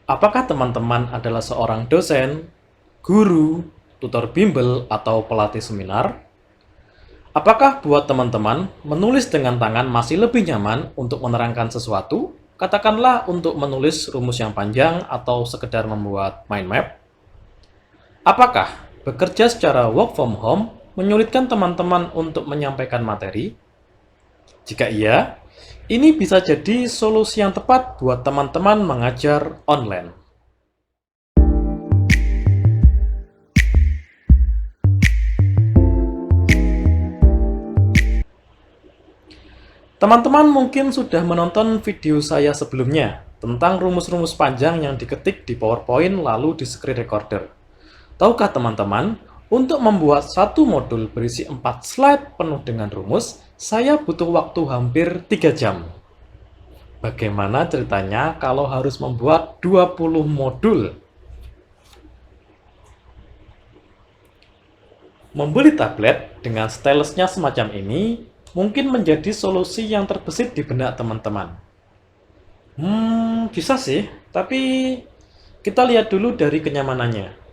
Apakah teman-teman adalah seorang dosen, guru, tutor bimbel, atau pelatih seminar? Apakah buat teman-teman menulis dengan tangan masih lebih nyaman untuk menerangkan sesuatu? Katakanlah untuk menulis rumus yang panjang atau sekedar membuat mind map. Apakah bekerja secara work from home menyulitkan teman-teman untuk menyampaikan materi? Jika iya, ini bisa jadi solusi yang tepat buat teman-teman mengajar online. Teman-teman mungkin sudah menonton video saya sebelumnya tentang rumus-rumus panjang yang diketik di PowerPoint lalu di screen recorder. Tahukah teman-teman, untuk membuat satu modul berisi 4 slide penuh dengan rumus, saya butuh waktu hampir 3 jam. Bagaimana ceritanya kalau harus membuat 20 modul? Membeli tablet dengan stylusnya semacam ini mungkin menjadi solusi yang terbesit di benak teman-teman. Bisa sih, tapi kita lihat dulu dari kenyamanannya.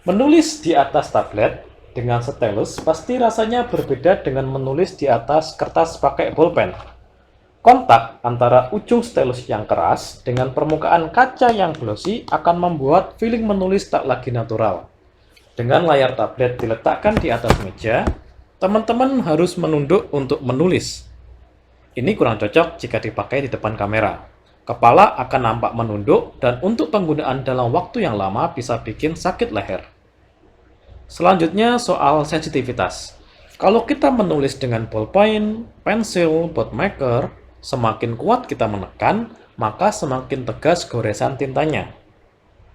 Menulis di atas tablet dengan stylus pasti rasanya berbeda dengan menulis di atas kertas pakai bolpen. Kontak antara ujung stylus yang keras dengan permukaan kaca yang glossy akan membuat feeling menulis tak lagi natural. Dengan layar tablet diletakkan di atas meja, teman-teman harus menunduk untuk menulis. Ini kurang cocok jika dipakai di depan kamera. Kepala akan nampak menunduk dan untuk penggunaan dalam waktu yang lama bisa bikin sakit leher. Selanjutnya soal sensitivitas. Kalau kita menulis dengan ballpoint, pensil, bookmarker, semakin kuat kita menekan, maka semakin tegas goresan tintanya.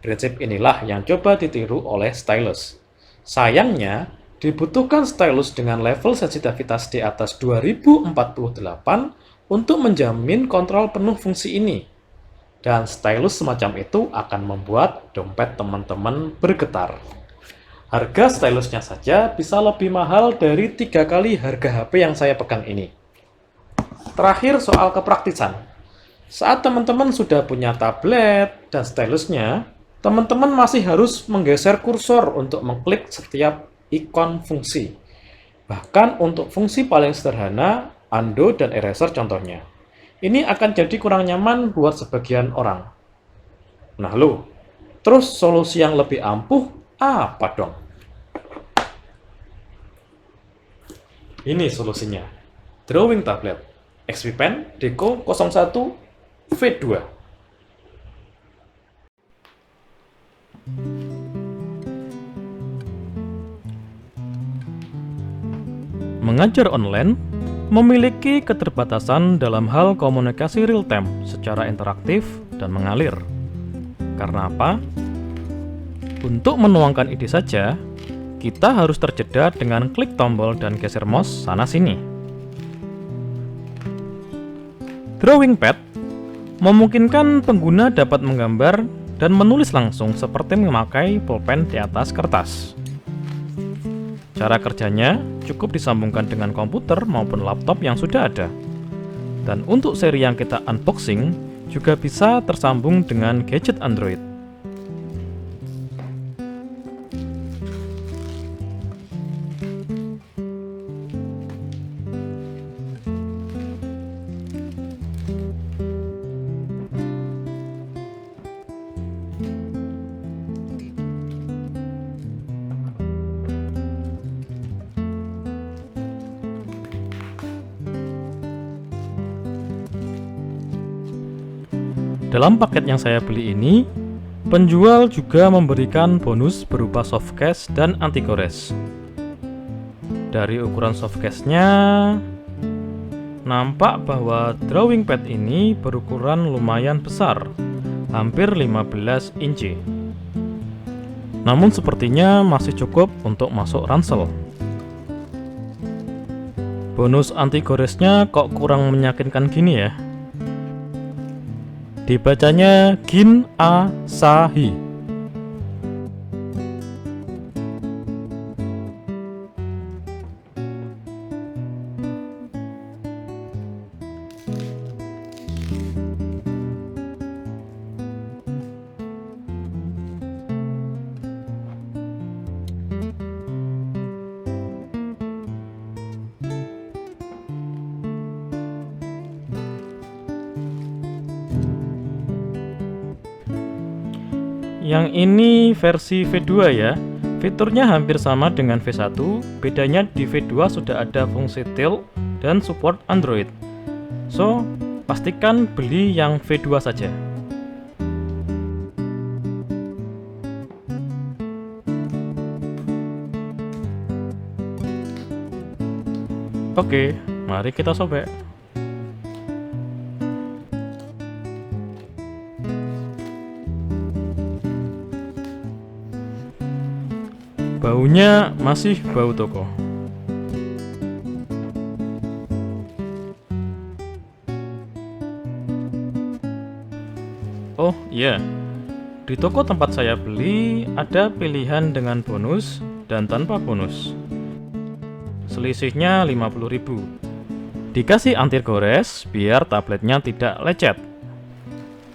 Prinsip inilah yang coba ditiru oleh stylus. Sayangnya, dibutuhkan stylus dengan level sensitivitas di atas 2048 untuk menjamin kontrol penuh fungsi ini. Dan stylus semacam itu akan membuat dompet teman-teman bergetar. Harga stylusnya saja bisa lebih mahal dari 3 kali harga HP yang saya pegang ini. Terakhir soal kepraktisan. Saat teman-teman sudah punya tablet dan stylusnya, teman-teman masih harus menggeser kursor untuk mengklik setiap ikon fungsi. Bahkan untuk fungsi paling sederhana, undo dan eraser contohnya. Ini akan jadi kurang nyaman buat sebagian orang. Nah lo, terus solusi yang lebih ampuh apa dong? Ini solusinya. Drawing tablet. XP Pen Deco 01 V2. Mengajar online memiliki keterbatasan dalam hal komunikasi real-time secara interaktif dan mengalir. Karena apa? Untuk menuangkan ide saja, kita harus terjeda dengan klik tombol dan geser mouse sana-sini. Drawing pad memungkinkan pengguna dapat menggambar dan menulis langsung seperti memakai pulpen di atas kertas. Cara kerjanya cukup disambungkan dengan komputer maupun laptop yang sudah ada. Dan untuk seri yang kita unboxing juga bisa tersambung dengan gadget Android. Dalam paket yang saya beli ini, penjual juga memberikan bonus berupa softcase dan anti-gores. Dari ukuran softcase-nya, nampak bahwa drawing pad ini berukuran lumayan besar, hampir 15 inci. Namun sepertinya masih cukup untuk masuk ransel. Bonus anti-goresnya kok kurang meyakinkan gini ya. Dibacanya Gin A Sahi. Yang ini versi V2 ya. Fiturnya hampir sama dengan V1, bedanya di V2 sudah ada fungsi tilt dan support Android. So, pastikan beli yang V2 saja. Oke, mari kita sobek. Baunya masih bau toko. Oh iya, di toko tempat saya beli ada pilihan dengan bonus dan tanpa bonus. Selisihnya 50.000. Dikasih anti gores biar tabletnya tidak lecet.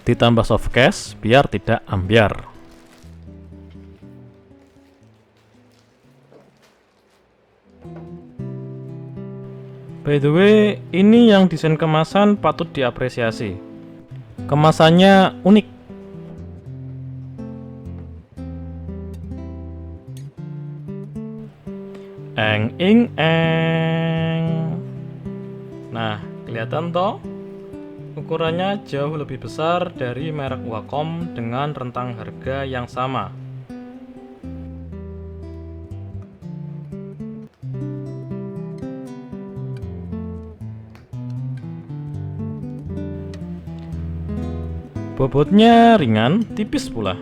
Ditambah soft case biar tidak ambyar. By the way, ini yang desain kemasan patut diapresiasi. Kemasannya unik. Eng. Nah, kelihatan toh? Ukurannya jauh lebih besar dari merek Wacom dengan rentang harga yang sama. Bobotnya ringan, tipis pula.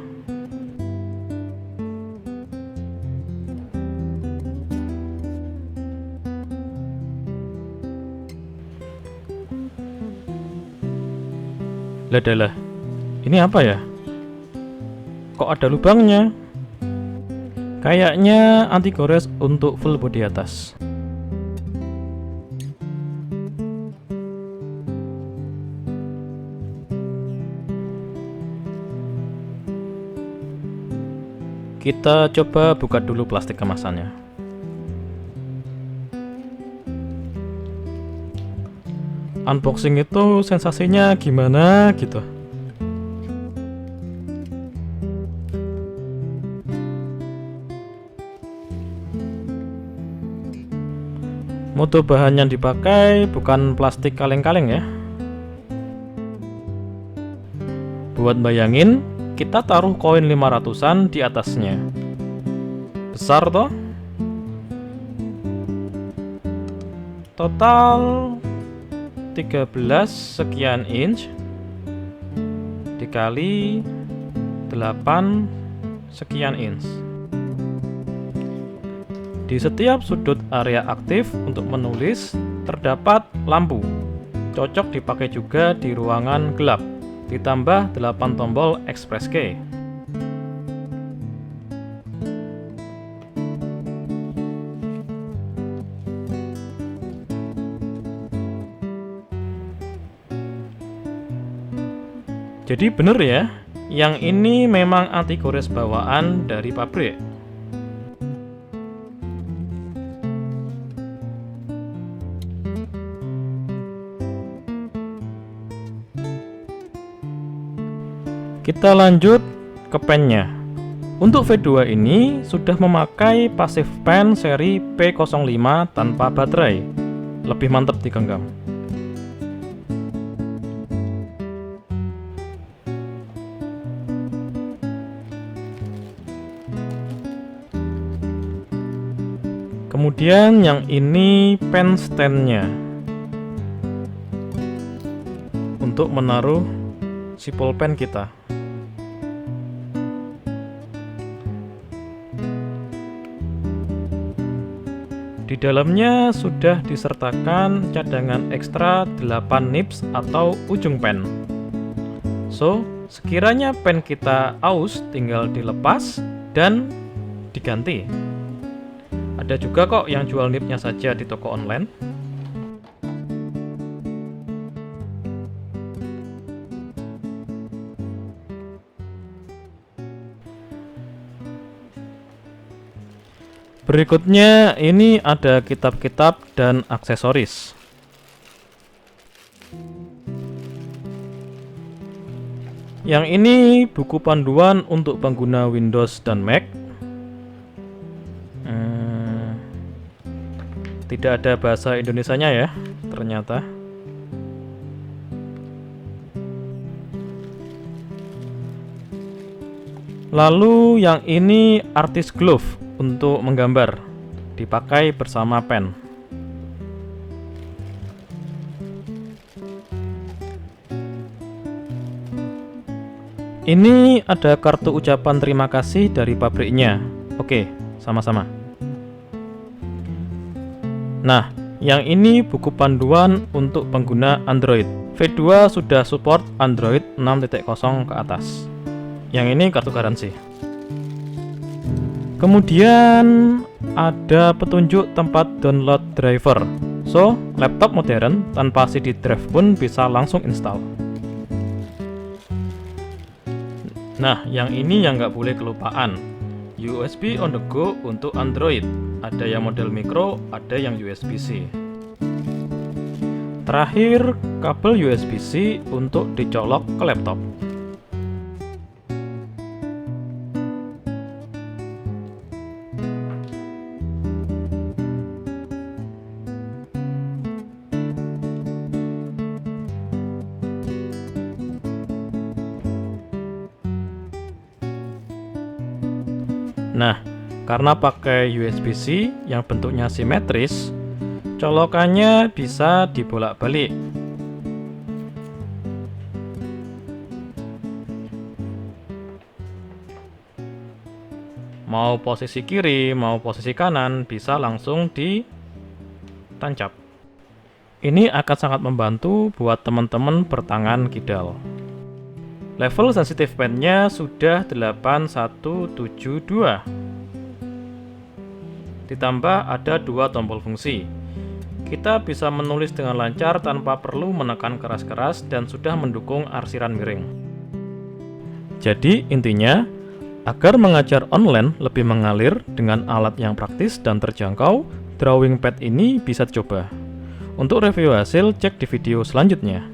Ladalah, ini apa ya? Kok ada lubangnya? Kayaknya anti gores untuk full body atas. Kita coba buka dulu plastik kemasannya. Unboxing itu sensasinya gimana gitu. Mutu bahan yang dipakai bukan plastik kaleng-kaleng ya. Buat bayangin, kita taruh koin 500-an di atasnya. Besar toh? Total 13 sekian inch dikali 8 sekian inch. Di setiap sudut area aktif untuk menulis terdapat lampu. Cocok dipakai juga di ruangan gelap. Ditambah 8 tombol Express Key. Jadi bener ya, yang ini memang anti gores bawaan dari pabrik. Kita lanjut ke pennya. Untuk V2 ini sudah memakai passive pen seri P05 tanpa baterai. Lebih mantap digenggam. Kemudian yang ini pen standnya untuk menaruh si pulpen kita. Di dalamnya sudah disertakan cadangan ekstra 8 nips atau ujung pen. So, sekiranya pen kita aus tinggal dilepas dan diganti. Ada juga kok yang jual nipnya saja di toko online. Berikutnya ini ada kitab-kitab dan aksesoris. Yang ini buku panduan untuk pengguna Windows dan Mac. Tidak ada bahasa Indonesianya ya, ternyata. Lalu yang ini Artist Glove untuk menggambar, dipakai bersama pen. Ini ada kartu ucapan terima kasih dari pabriknya. Oke, sama-sama. Nah, yang ini buku panduan untuk pengguna Android. V2 sudah support Android 6.0 ke atas. Yang ini kartu garansi. Kemudian ada petunjuk tempat download driver. So, laptop modern tanpa CD drive pun bisa langsung install. Nah, yang ini yang nggak boleh kelupaan. USB on the go untuk Android. Ada yang model micro, ada yang USB-C. Terakhir, kabel USB-C untuk dicolok ke laptop. Nah, karena pakai USB-C yang bentuknya simetris, colokannya bisa dibolak-balik. Mau posisi kiri, mau posisi kanan, bisa langsung ditancap. Ini akan sangat membantu buat teman-teman bertangan kidal. Level sensitive pen-nya sudah 8172. Ditambah ada 2 tombol fungsi. Kita bisa menulis dengan lancar tanpa perlu menekan keras-keras dan sudah mendukung arsiran miring. Jadi intinya, agar mengajar online lebih mengalir dengan alat yang praktis dan terjangkau, drawing pad ini bisa dicoba. Untuk review hasil, cek di video selanjutnya.